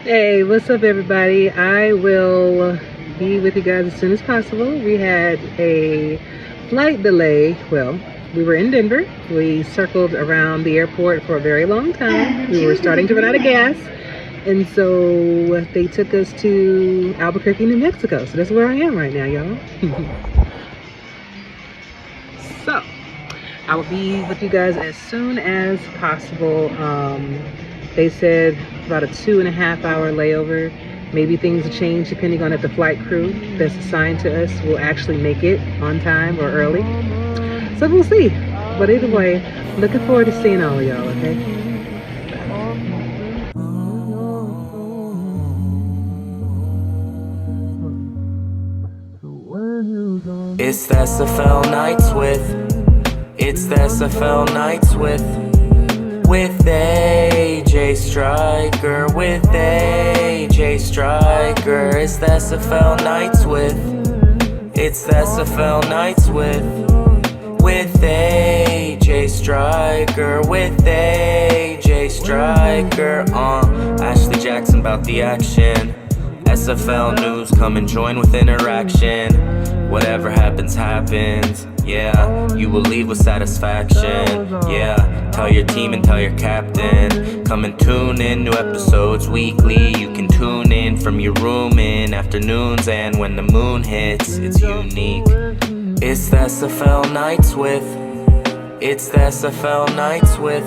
Hey, what's up, everybody? I will be with you guys as soon as possible. We had a flight delay. Well, we were in Denver. We circled around the airport for a very long time. We were starting to run out of gas. And so they took us to Albuquerque, New Mexico. So that's where I am right now, y'all. So I will be with you guys as soon as possible. They said about a 2.5 hour layover. Maybe things will change depending on if the flight crew that's assigned to us will actually make it on time or early. So we'll see. But either way, looking forward to seeing all of y'all, okay? It's the SFL nights it's the SFL nights with AJ Striker, with AJ Striker. It's the SFL nights it's the SFL nights with AJ Striker, with AJ Striker. Ashley Jackson about the action. SFL news, come and join with interaction. Whatever happens, happens. Yeah, you will leave with satisfaction. Yeah, tell your team and tell your captain. Come and tune in, new episodes weekly. You can tune in from your room in afternoons, and when the moon hits, it's unique. It's the SFL nights it's the SFL nights with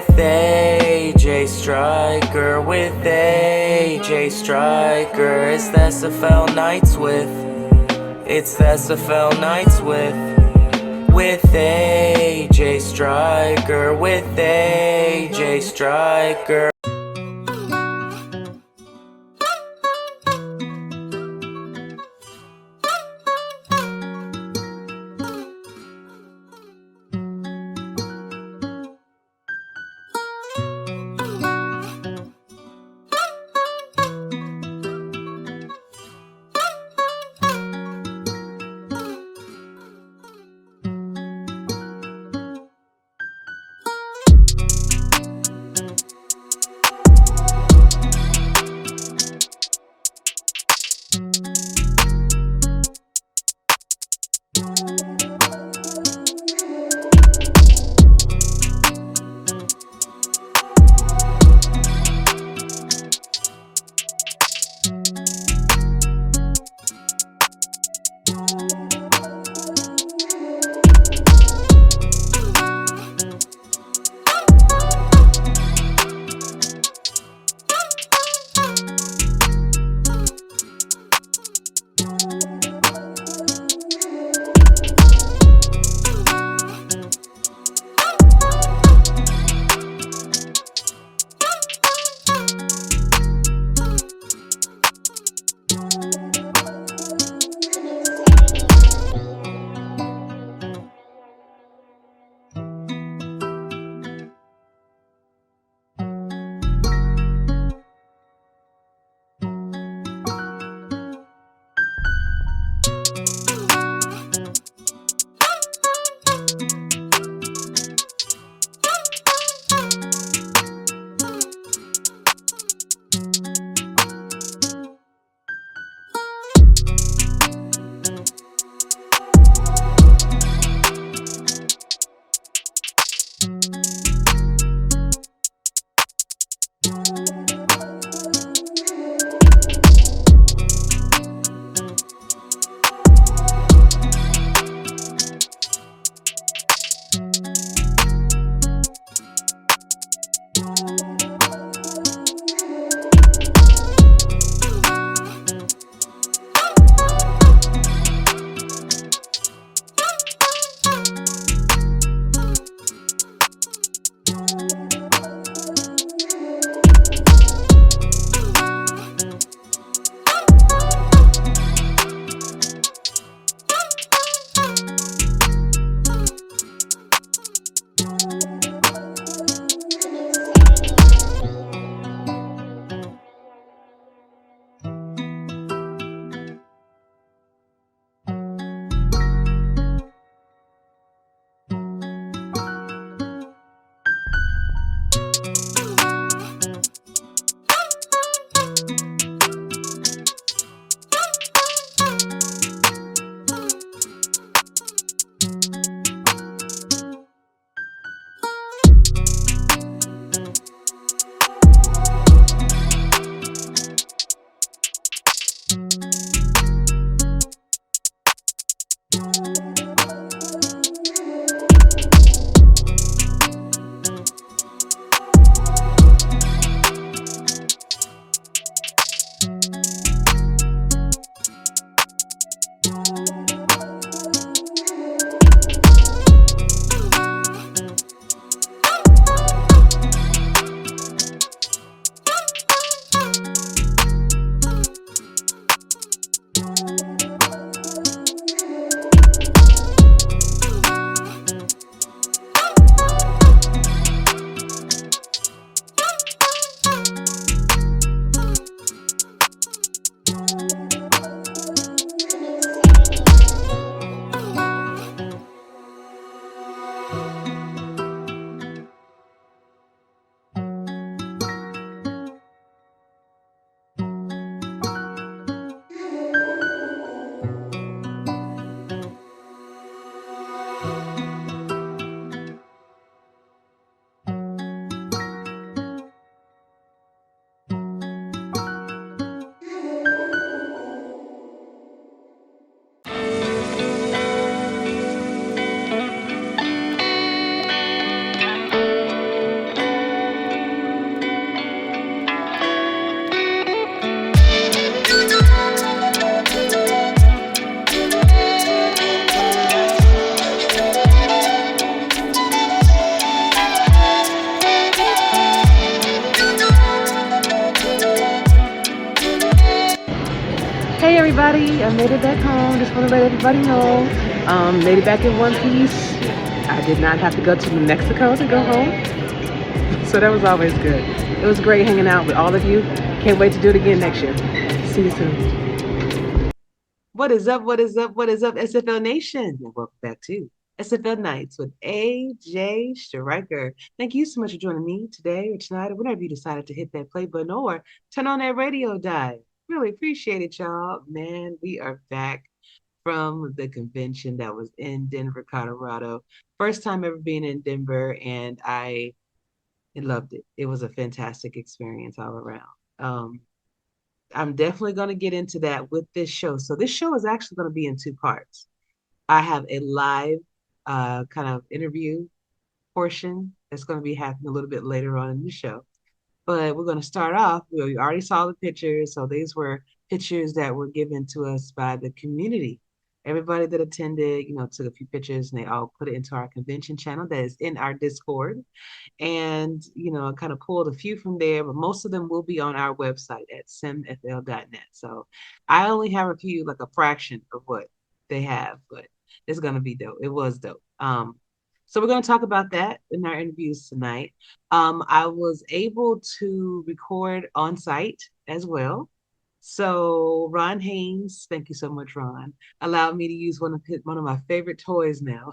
AJ Striker, with AJ Striker. It's the SFL nights it's the SFL nights with AJ Striker, with AJ Striker. everybody. I made it back home. Just want to let everybody know. Made it back in one piece. I did not have to go to New Mexico to go home. So that was always good. It was great hanging out with all of you. Can't wait to do it again next year. See you soon. What is up? What is up? What is up, SFL Nation? And welcome back to SFL Nights with AJ Striker. Thank you so much for joining me today or tonight or whenever you decided to hit that play button or turn on that radio dial. Really appreciate it, y'all. Man, we are back from the convention that was in Denver, Colorado. First time ever being in Denver, and I loved it. It was a fantastic experience all around. Um, I'm definitely going to get into that with this show. So this show is actually going to be in two parts. I have a live kind of interview portion that's going to be happening a little bit later on in the show. But we're going to start off. We already saw the pictures. So these were pictures that were given to us by the community. Everybody that attended, took a few pictures and they all put it into our convention channel that is in our Discord. And, I kind of pulled a few from there, but most of them will be on our website at simfl.net. So I only have a few, like a fraction of what they have, but it's going to be dope. It was dope. So we're going to talk about that in our interviews tonight. I was able to record on site as well. So Ron Haynes, thank you so much, Ron, allowed me to use one of my favorite toys now.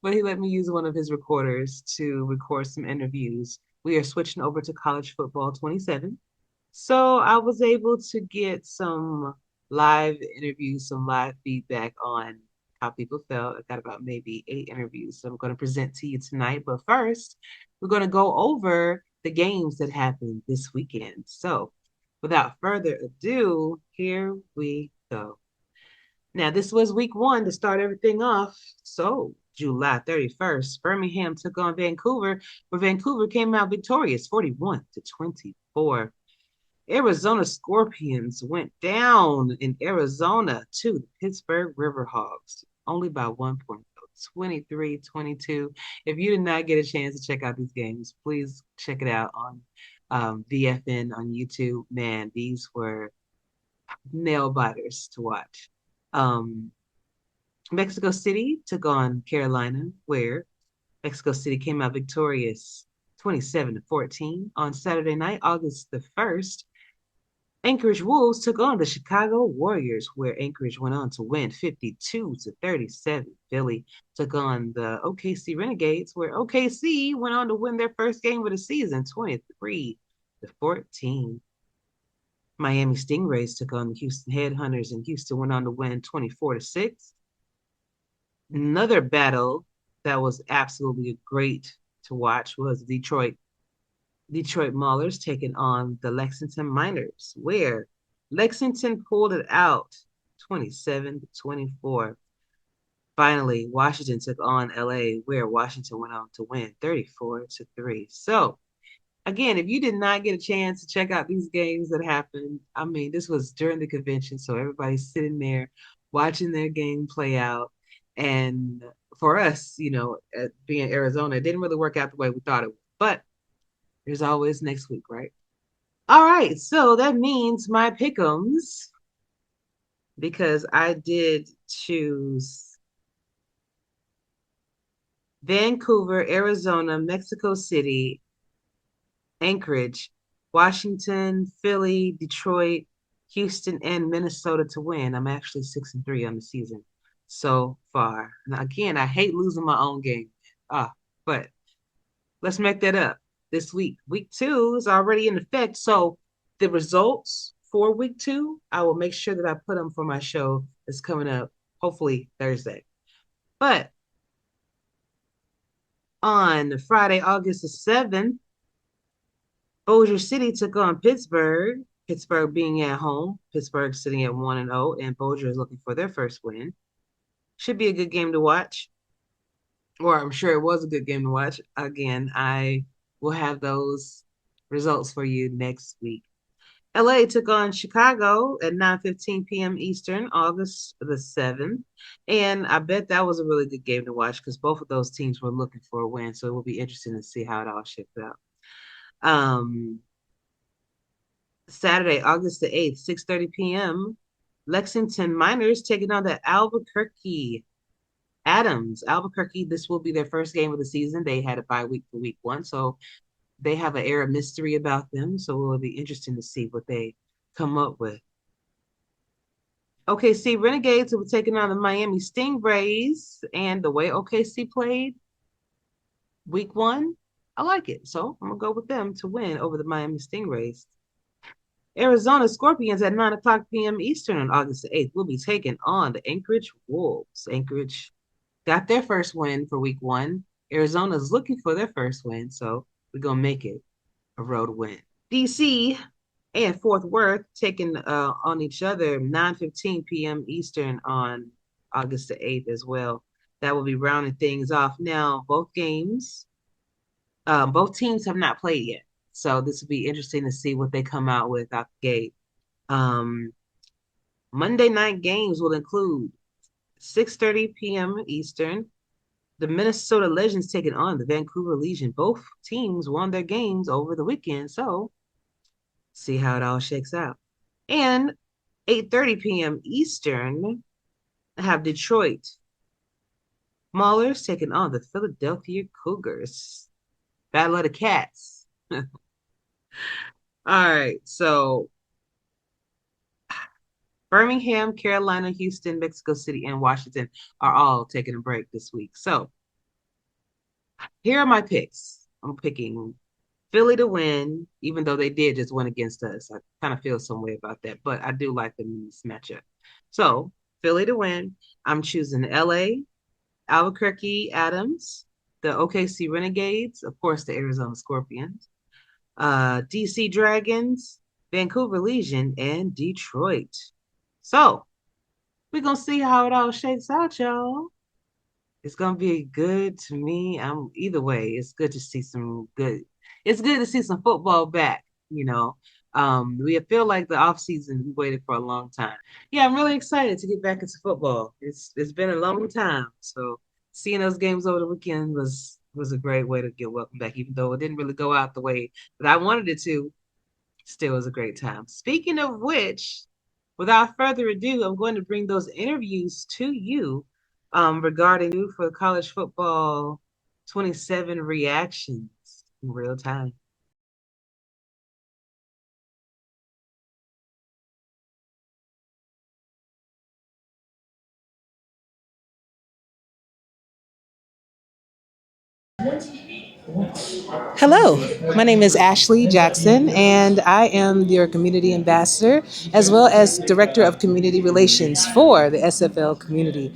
But he let me use one of his recorders to record some interviews. We are switching over to college football 27. So I was able to get some live interviews, some live feedback on how people felt. I got about maybe 8 interviews. So I'm going to present to you tonight. But first, we're going to go over the games that happened this weekend. So without further ado, here we go. Now, this was week one to start everything off. So, July 31st, Birmingham took on Vancouver, where Vancouver came out victorious 41-24. Arizona Scorpions went down in Arizona to the Pittsburgh Riverhawks, only by 1 point, 23-22. If you did not get a chance to check out these games, please check it out on VFN on YouTube. Man, these were nail biters to watch. Um, Mexico City took on Carolina, where Mexico City came out victorious 27-14. On Saturday night, August the 1st, Anchorage Wolves took on the Chicago Warriors, where Anchorage went on to win 52-37. Philly took on the OKC Renegades, where OKC went on to win their first game of the season 23-14. Miami Stingrays took on the Houston Headhunters, and Houston went on to win 24-6. Another battle that was absolutely great to watch was Detroit Maulers taking on the Lexington Miners, where Lexington pulled it out 27-24. Finally, Washington took on LA, where Washington went on to win 34-3. So again, if you did not get a chance to check out these games that happened, I mean, this was during the convention, so everybody's sitting there watching their game play out. And for us, being Arizona, it didn't really work out the way we thought it would. But there's always next week, right? All right, so that means my pick'ems, because I did choose Vancouver, Arizona, Mexico City, Anchorage, Washington, Philly, Detroit, Houston, and Minnesota to win. I'm actually 6-3 on the season so far. Now, again, I hate losing my own game. But let's make that up this week. Week 2 is already in effect. So the results for week 2, I will make sure that I put them for my show that's coming up, hopefully Thursday. But on Friday, August the 7th, Bossier City took on Pittsburgh. Pittsburgh being at home. Pittsburgh sitting at 1-0, and Bossier is looking for their first win. Should be a good game to watch. Or I'm sure it was a good game to watch. Again, I will have those results for you next week. LA took on Chicago at 9:15 p.m. Eastern, August the 7th. And I bet that was a really good game to watch because both of those teams were looking for a win. So it will be interesting to see how it all shakes out. Saturday, August the 8th, 6:30 p.m. Lexington Miners taking on the Albuquerque Adams. Albuquerque, this will be their first game of the season. They had a bye week for week one, so they have an air of mystery about them. So it will be interesting to see what they come up with. OKC Renegades will be taking on the Miami Stingrays, and the way OKC played week one, I like it. So I'm gonna go with them to win over the Miami Stingrays. Arizona Scorpions at 9 o'clock p.m. Eastern on August the 8th will be taking on the Anchorage Wolves. Anchorage got their first win for week one. Arizona's looking for their first win, so we're going to make it a road win. DC and Fort Worth taking on each other 9:15 p.m. Eastern on August the 8th as well. That will be rounding things off. Now, both teams have not played yet. So this will be interesting to see what they come out with out the gate. Monday night games will include 6:30 p.m. Eastern. The Minnesota Legends taking on the Vancouver Legion. Both teams won their games over the weekend, so see how it all shakes out. And 8:30 p.m. Eastern, I have Detroit Maulers taking on the Philadelphia Cougars. Battle of the Cats. All right, so Birmingham, Carolina, Houston, Mexico City, and Washington are all taking a break this week. So here are my picks. I'm picking Philly to win, even though they did just win against us. I kind of feel some way about that, but I do like them in this matchup. So Philly to win. I'm choosing LA, Albuquerque Adams, the OKC Renegades, of course, the Arizona Scorpions, DC Dragons, Vancouver Legion, and Detroit. So we're gonna see how it all shakes out, y'all. It's gonna be good to me. I'm either way. It's good to see some good. It's good to see some football back. We feel like the off season we waited for a long time. Yeah, I'm really excited to get back into football. It's been a long time. So seeing those games over the weekend was a great way to get welcome back. Even though it didn't really go out the way that I wanted it to, still was a great time. Speaking of which, without further ado, I'm going to bring those interviews to you regarding you for college football 27 reactions in real time. Hello, my name is Ashley Jackson, and I am your community ambassador as well as director of community relations for the SFL community.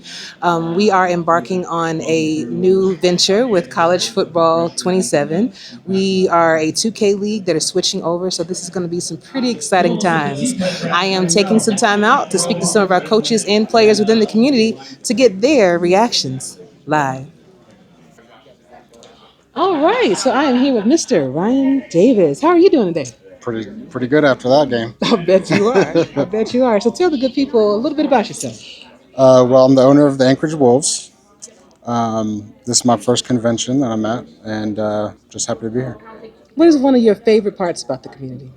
We are embarking on a new venture with College Football 27. We are a 2K league that is switching over, so this is going to be some pretty exciting times. I am taking some time out to speak to some of our coaches and players within the community to get their reactions live. All right, so I am here with Mr. Ryan Davis. How are you doing today? Pretty good after that game. I bet you are. I bet you are. So tell the good people a little bit about yourself. Well, I'm the owner of the Anchorage Wolves. This is my first convention that I'm at, and just happy to be here. What is one of your favorite parts about the community?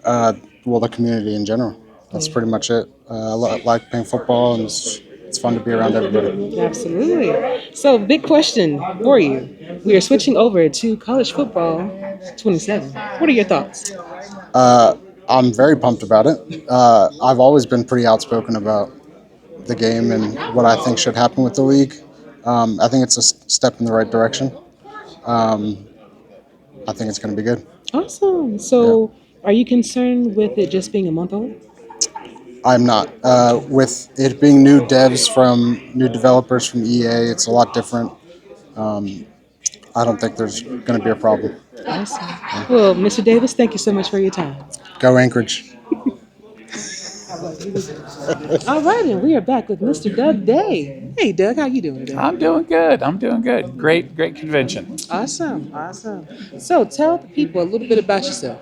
Uh, well, the community in general. That's Yeah. pretty much it. Like playing football, and it's fun to be around everybody. Absolutely. So, big question for you. We are switching over to college football 27. What are your thoughts? Uh, I'm very pumped about it. I've always been pretty outspoken about the game and what I think should happen with the league. I think it's a step in the right direction. Um, I think it's going to be good. Awesome. Yeah. So, are you concerned with it just being a month old? I'm not. With it being new devs from new developers from EA, it's a lot different. Um, I don't think there's going to be a problem. Awesome. Well, Mr. Davis, thank you so much for your time. Go Anchorage. All right, and we are back with Mr. Doug Day. Hey, Doug, how you doing today? I'm doing good. I'm doing good. Great convention. Awesome, awesome. So tell the people a little bit about yourself.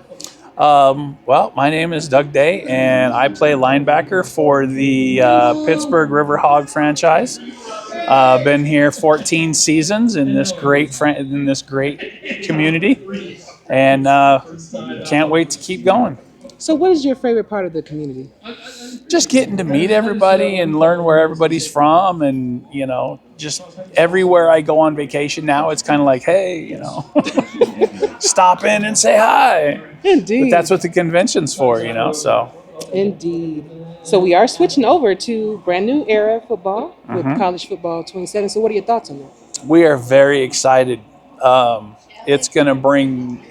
Well, my name is Doug Day, and I play linebacker for the Pittsburgh Riverhog franchise. Been here 14 seasons in this great community, and can't wait to keep going. So what is your favorite part of the community? just getting to meet everybody and learn where everybody's from. And, just everywhere I go on vacation now, it's kind of like, hey, stop in and say hi. Indeed. But that's what the convention's for, so. Indeed. So we are switching over to brand new era football with college football 27. So what are your thoughts on that? We are very excited. It's gonna bring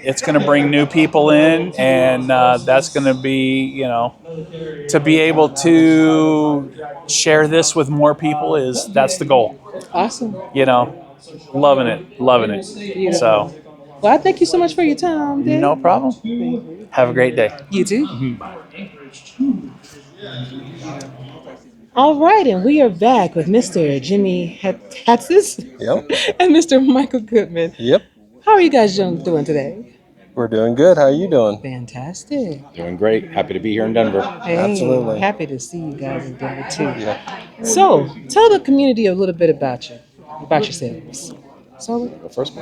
new people in, and that's gonna be to be able to share this with more people that's the goal. Awesome. Loving it. Beautiful. So Well, I thank you so much for your time, Dave. no problem. Have a great day. You too. All right, and we are back with Mr. Jimmy Hatsis Yep. and Mr. Michael Goodman. Yep. How are you guys doing today? We're doing good. How are you doing? Fantastic. Doing great. Happy to be here in Denver. Hey, Absolutely. happy to see you guys in Denver too. Yeah. So, tell the community a little bit about yourselves. So, Go first.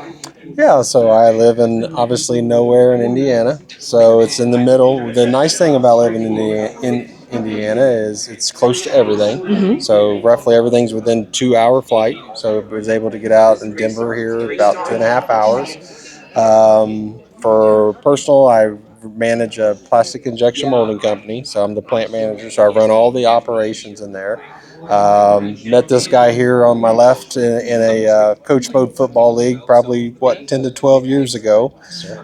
Yeah. So I live in obviously nowhere in Indiana. So it's in the middle. The nice thing about living in Indiana is it's close to everything. So roughly everything's within 2 hour flight. So I was able to get out in Denver here about 2.5 hours. For personal, I manage a plastic injection molding company. So I'm the plant manager. So I run all the operations in there. Met this guy here on my left in a coach mode football league, probably 10 to 12 years ago.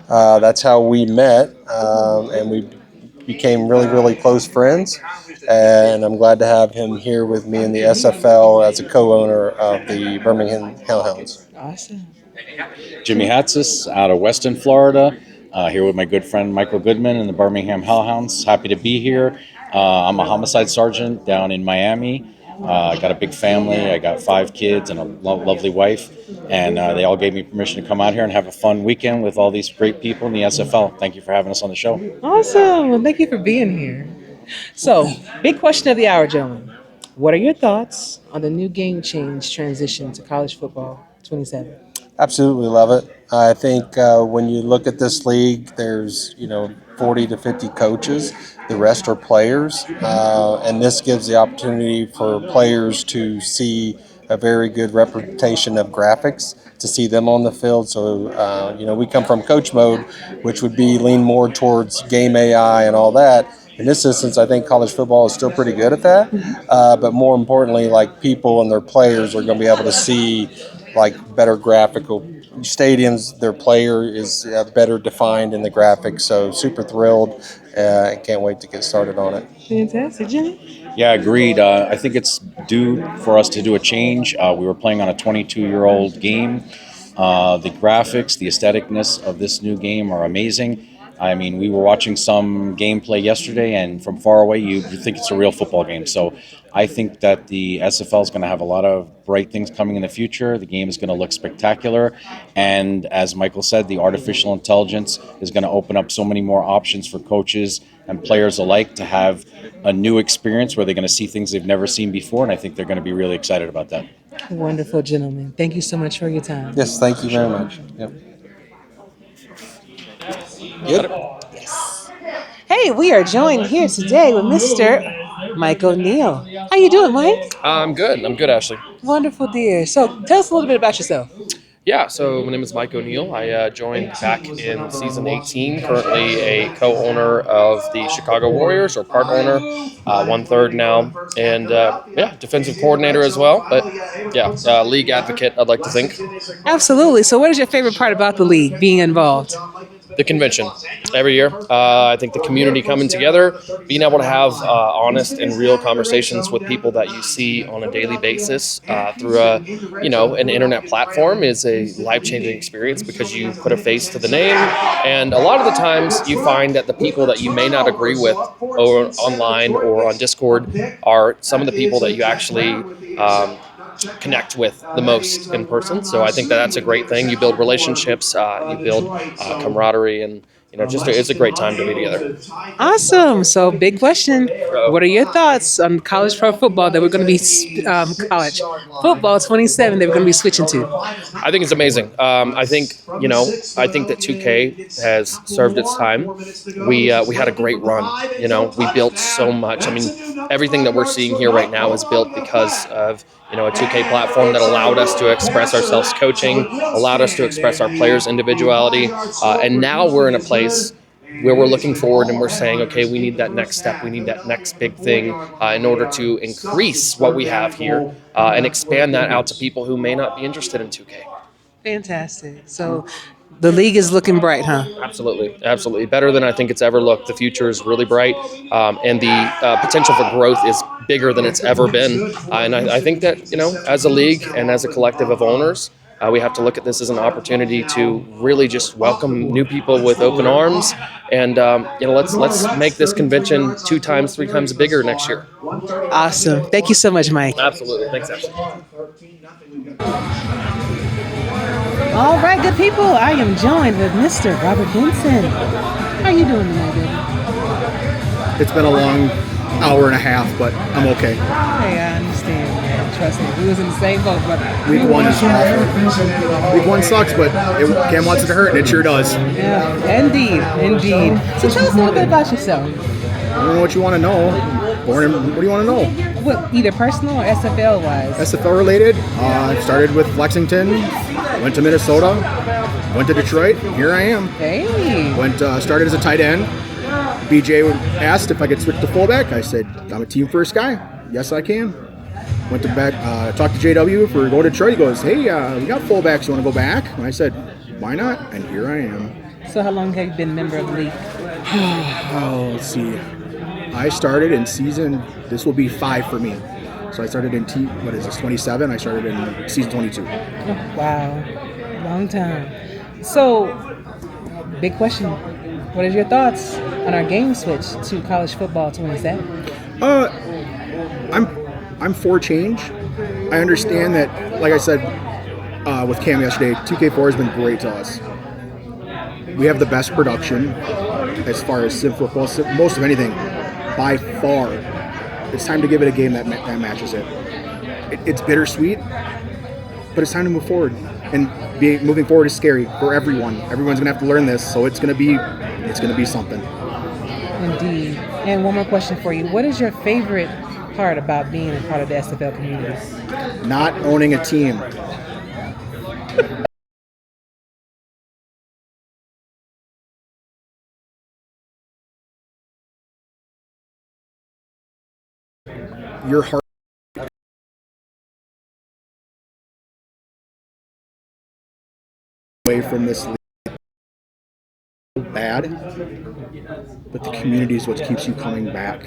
That's how we met, and we became really, really close friends. And I'm glad to have him here with me in the SFL as a co-owner of the Birmingham Hellhounds. awesome. Jimmy Hatsis out of Weston, Florida. Here with my good friend Michael Goodman and the Birmingham Hellhounds. Happy to be here. I'm a homicide sergeant down in Miami. I got a big family. I got 5 kids and a lovely wife. And they all gave me permission to come out here and have a fun weekend with all these great people in the SFL. Thank you for having us on the show. Awesome. Well, thank you for being here. So, big question of the hour, gentlemen. What are your thoughts on the new game change transition to college football 27? Absolutely love it. I think when you look at this league, there's 40 to 50 coaches. The rest are players, and this gives the opportunity for players to see a very good representation of graphics, to see them on the field. So we come from coach mode, which would be lean more towards game AI and all that. In this instance, I think college football is still pretty good at that, but more importantly, like people and their players are going to be able to see like better graphical stadiums. Their player is better defined in the graphics. So super thrilled. Can't wait to get started on it. Fantastic, Jimmy. Yeah, agreed. I think it's due for us to do a change. We were playing on a 22-year-old game. The graphics, the aestheticness of this new game are amazing. I mean, we were watching some gameplay yesterday, and from far away, you think it's a real football game. So I think that the SFL is going to have a lot of bright things coming in the future. The game is going to look spectacular. And as Michael said, the artificial intelligence is going to open up so many more options for coaches and players alike to have a new experience where they're going to see things they've never seen before. And I think they're going to be really excited about that. Wonderful, gentlemen. Thank you so much for your time. Yes, thank you very much. Yep. Good. Hey, we are joined here today with Mr. Michael Neal. How you doing, Mike? I'm good, Ashley. Wonderful, dear. So tell us a little bit about yourself. Yeah, so my name is Mike O'Neill. I joined back in season 18, currently a co-owner of the Chicago Warriors, or part owner, 1/3 now, and defensive coordinator as well, but league advocate, I'd like to think. Absolutely. So what is your favorite part about the league, being involved? The convention every year. I think the community coming together, being able to have honest and real conversations with people that you see on a daily basis through an internet platform is a life-changing experience because you put a face to the name. And a lot of the times you find that the people that you may not agree with or online or on Discord are some of the people that you actually connect with the most in person. So I think that that's a great thing. You build relationships, you build camaraderie, and it's a great time to be together. Awesome. So, big question. What are your thoughts on college pro football that we're going to be college football 27 that we're going to be switching to? I think it's amazing. I think that 2K has served its time. We had a great run. We built so much. I mean, everything that we're seeing here right now is built because of a 2K platform that allowed us to express ourselves coaching, allowed us to express our players' individuality, and now we're in a place where we're looking forward and we're saying, okay, we need that next step. We need that next big thing in order to increase what we have here and expand that out to people who may not be interested in 2K. Fantastic. So, the league is looking bright, huh? Absolutely. Better than I think it's ever looked. The future is really bright, and the potential for growth is bigger than it's ever been. And I think that, as a league and as a collective of owners, we have to look at this as an opportunity to really just welcome new people with open arms, and let's make this convention 2 times, 3 times bigger next year. Awesome. Thank you so much, Mike. Absolutely. Thanks, Ashley. All right, good people. I am joined with Mr. Robert Benson. How you doing tonight, baby? It's been a long hour and a half, but I'm okay. Hey, I understand, man. Trust me. We was in the same boat, brother. Week 1 is awful. Week 1 sucks, but Cam wants it to hurt, and it sure does. Yeah, indeed. So tell us a little bit about yourself. I don't know what you want to know. What do you want to know? What, either personal or SFL wise? SFL related. I started with Lexington, went to Minnesota, went to Detroit. Here I am. Hey. Started as a tight end. BJ asked if I could switch to fullback. I said, I'm a team first guy. Yes, I can. Went to talked to JW for go to Detroit. He goes, hey, we got fullbacks. You want to go back? And I said, why not? And here I am. So how long have you been a member of the league? Let's see. I started in this will be 5 for me. So I started in 27? I started in season 22. Oh, wow. Long time. So, big question. What are your thoughts on our game switch to college football 27? I'm for change. I understand that, like I said with Cam yesterday, 2K4 has been great to us. We have the best production as far as sim football, most of anything, by far. It's time to give it a game that matches it. It's bittersweet, but it's time to move forward. And moving forward is scary for everyone. Everyone's gonna have to learn this, so it's gonna be something. Indeed. And one more question for you: what is your favorite part about being a part of the SFL community? Not owning a team. Your heart away from this league bad, but the community is what keeps you coming back.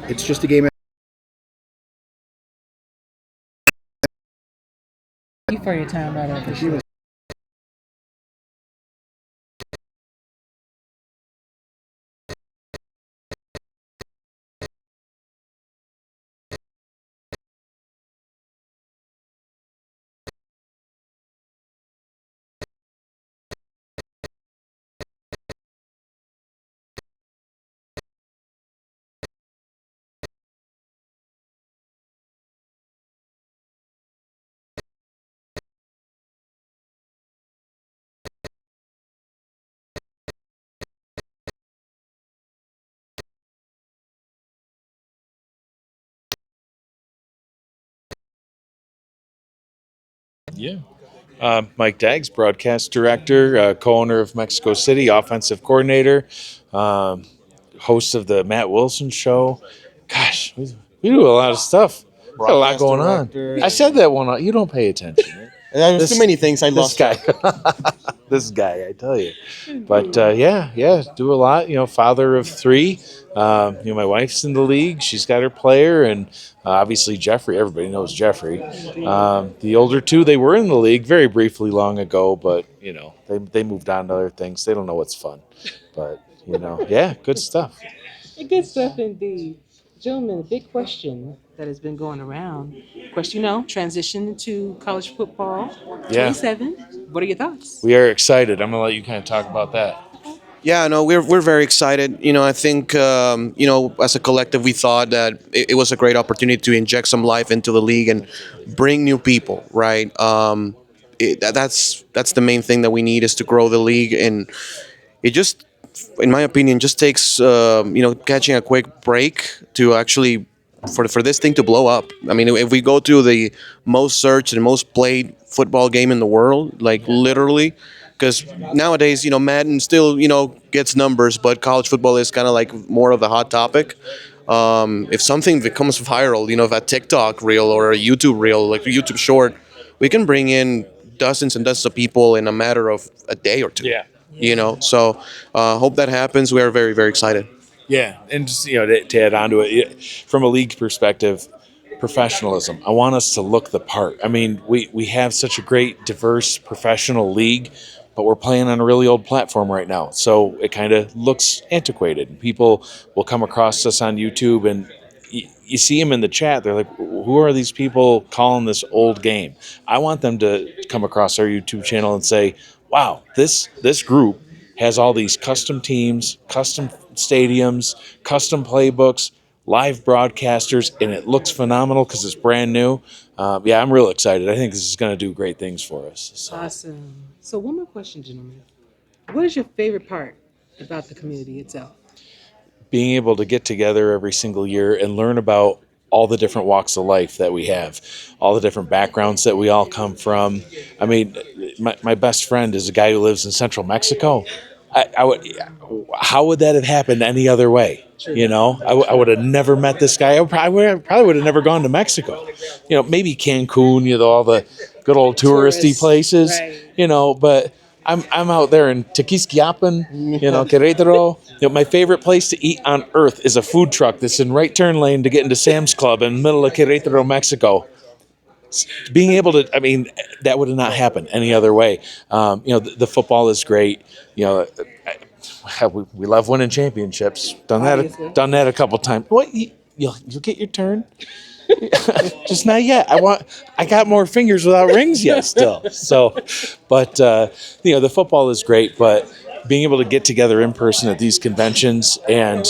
It's just a game. Thank you for your time, brother. I appreciate it. Yeah. Mike Daggs, broadcast director, co-owner of Mexico City, offensive coordinator, host of the Matt Wilson Show. Gosh, we do a lot of stuff. Got a lot going on. I said that one. You don't pay attention. There's too many things I lost. This guy, this guy, I tell you. But yeah, do a lot. Father of 3. My wife's in the league. She's got her player, and obviously Jeffrey. Everybody knows Jeffrey. The older 2, they were in the league very briefly long ago, but they moved on to other things. They don't know what's fun. But yeah, good stuff. Good stuff indeed. Gentlemen, a big question that has been going around. Of course, transition to college football Yeah, 27. What are your thoughts? we are excited. I'm gonna let you kind of talk about that. Yeah, no, we're very excited. I think as a collective, we thought that it was a great opportunity to inject some life into the league and bring new people. Right. That's the main thing that we need is to grow the league, and it just, in my opinion, just takes catching a quick break to actually for this thing to blow up. I mean, if we go to the most searched and most played football game in the world, like literally, because nowadays, Madden still, gets numbers, but college football is kind of like more of a hot topic. If something becomes viral, if a TikTok reel or a YouTube reel, like a YouTube short, we can bring in dozens and dozens of people in a matter of a day or two. Yeah. So hope that happens. We are very, very excited. Yeah, and just to add on to it, from a league perspective, professionalism. I want us to look the part. I mean, we have such a great, diverse, professional league, but we're playing on a really old platform right now, so it kind of looks antiquated. People will come across us on YouTube, and you see them in the chat. They're like, "Who are these people calling this old game?" I want them to come across our YouTube channel and say, "Wow, this group has all these custom teams, custom stadiums, custom playbooks, live broadcasters, and it looks phenomenal because it's brand new." Yeah, I'm real excited. I think this is going to do great things for us. So. Awesome. So, one more question, gentlemen. What is your favorite part about the community itself? Being able to get together every single year and learn about all the different walks of life that we have, all the different backgrounds that we all come from. I mean, my best friend is a guy who lives in central Mexico. How would that have happened any other way? I would have never met this guy. I probably would have never gone to Mexico. Maybe Cancun, all the good old touristy places, Right. but I'm out there in Tequisquiapan, Querétaro. My favorite place to eat on earth is a food truck that's in right turn lane to get into Sam's Club in the middle of Querétaro, Mexico. Being able to, I mean, that would have not happened any other way. The football is great. We love winning championships. Obviously. Done that a couple times. What? You'll get your turn. Just not yet. I got more fingers without rings yet still. So, but the football is great, but being able to get together in person at these conventions and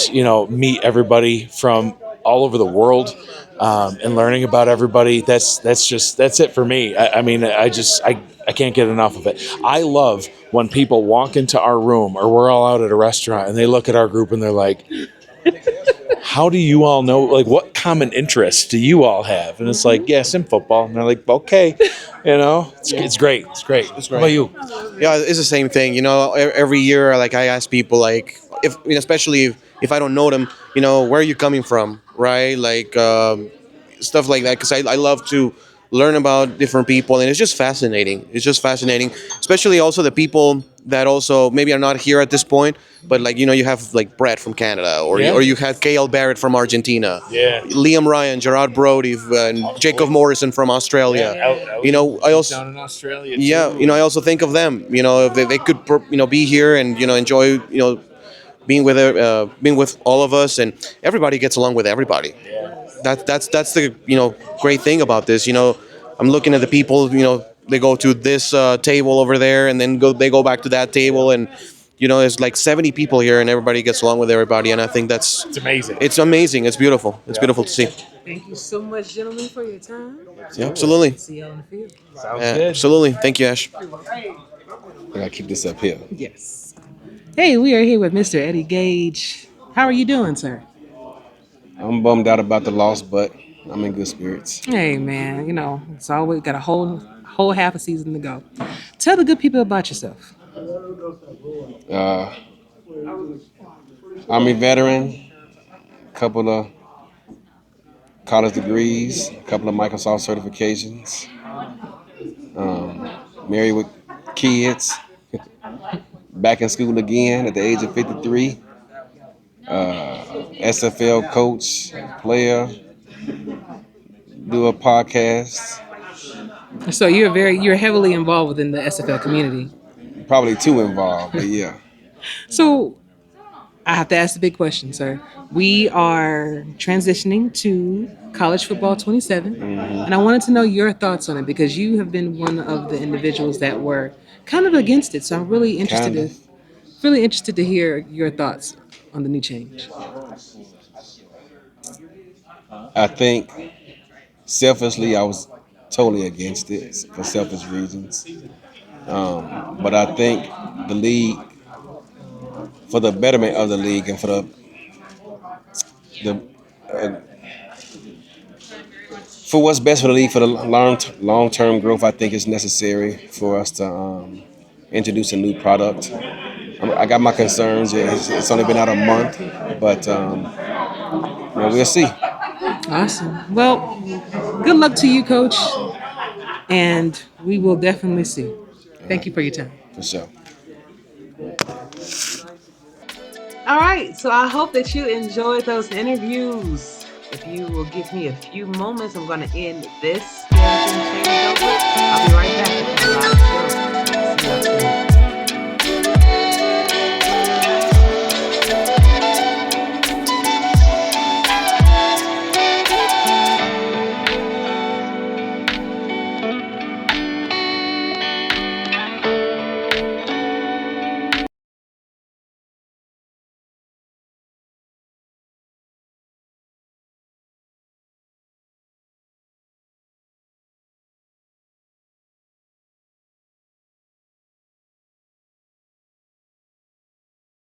meet everybody from all over the world, and learning about everybody, that's it for me. I mean, I can't get enough of it. I love when people walk into our room or we're all out at a restaurant and they look at our group and they're like, how do you all know, like, what common interests do you all have? And it's like, yes, in football. And they're like, okay, it's great. It's great. What about you? Yeah, it's the same thing. Every year, like I ask people, like if especially if I don't know them, where are you coming from, right? Like stuff like that, because I love to learn about different people, and it's just fascinating. It's just fascinating, especially also the people that also maybe are not here at this point, but like you have like Brett from Canada, or Yeah. or you had KL Barrett from Argentina, Yeah. Liam Ryan, Gerard Brody, and Jacob Morrison from Australia. I also down in Australia. yeah, too. I also think of them. If they could, be here and enjoy, being with all of us, and everybody gets along with everybody. That's the great thing about this. I'm looking at the people. They go to this table over there, and then they go back to that table, and there's like 70 people here, and everybody gets along with everybody. And I think It's amazing. it's amazing. It's beautiful. It's beautiful to see. Thank you so much, gentlemen, for your time. Yeah, absolutely. See y'all in the field. Sounds good. Absolutely. Thank you, Ash. I gotta keep this up here. Yes. Hey, we are here with Mr. Eddie Gage. How are you doing, sir? I'm bummed out about the loss, but I'm in good spirits. Hey, man, it's always got a whole half a season to go. Tell the good people about yourself. Uh, Army veteran, couple of college degrees, a couple of Microsoft certifications, married with kids, back in school again at the age of 53, SFL coach, player, do a podcast, So you're heavily involved within the SFL community. probably too involved, but yeah. So I have to ask the big question, sir. We are transitioning to college football 27, and I wanted to know your thoughts on it because you have been one of the individuals that were kind of against it. So I'm really interested to hear your thoughts on the new change. I think selfishly, I was totally against it for selfish reasons. But I think the league, for the betterment of the league and for the for what's best for the league for the long term growth, I think it's necessary for us to introduce a new product. I got my concerns. It's only been out a month, but we'll see. Awesome. Well, good luck to you, coach, and we will definitely see. Thank you for your time. For sure. All right, so I hope that you enjoyed those interviews. If you will give me a few moments, I'm going to end this. I'll be right back with my live